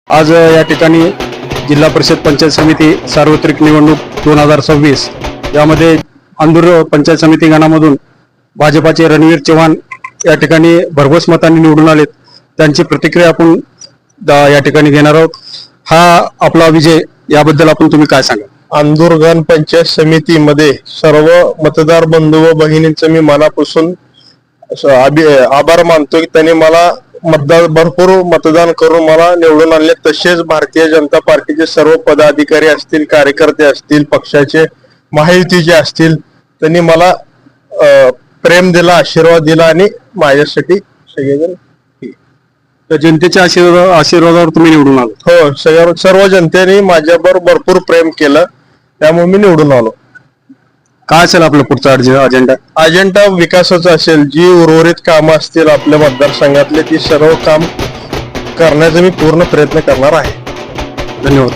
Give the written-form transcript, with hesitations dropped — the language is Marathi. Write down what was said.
आज या ठिकाणी जिल्हा परिषद पंचायत समिती सार्वत्रिक निवडणूक 2026 यामध्ये अंदूर पंचायत समिती गणामधून भाजपाचे रणवीर चव्हाण या ठिकाणी भरघोस मतांनी निवडून आलेत. त्यांची प्रतिक्रिया आपण या ठिकाणी घेणार आहोत. हा आपला विजय याबद्दल आपण तुम्ही काय सांगा? अंदूरगण पंचायत समितीमध्ये सर्व मतदार बंधू व भगिनींचं मी मनापासून आभार मानतो की त्यांनी मला भरपूर मतदान करून मला निवडून आणले. तसेच भारतीय जनता पार्टीचे सर्व पदाधिकारी असतील, कार्यकर्ते असतील, पक्षाचे महायुतीचे असतील, त्यांनी मला प्रेम दिला, आशीर्वाद दिला आणि माझ्यासाठी सगळेजण जनतेच्या आशीर्वादावर तुम्ही निवडून आलो. हो, सर्व जनतेने माझ्यावर भरपूर प्रेम केलं, त्यामुळे मी निवडून आलो. काय असेल आपलं पुढचा अजेंडा विकासाचा असेल. जी उर्वरित कामं असतील आपल्या मतदारसंघातले ती सर्व काम करण्याचा मी पूर्ण प्रयत्न करणार आहे. धन्यवाद.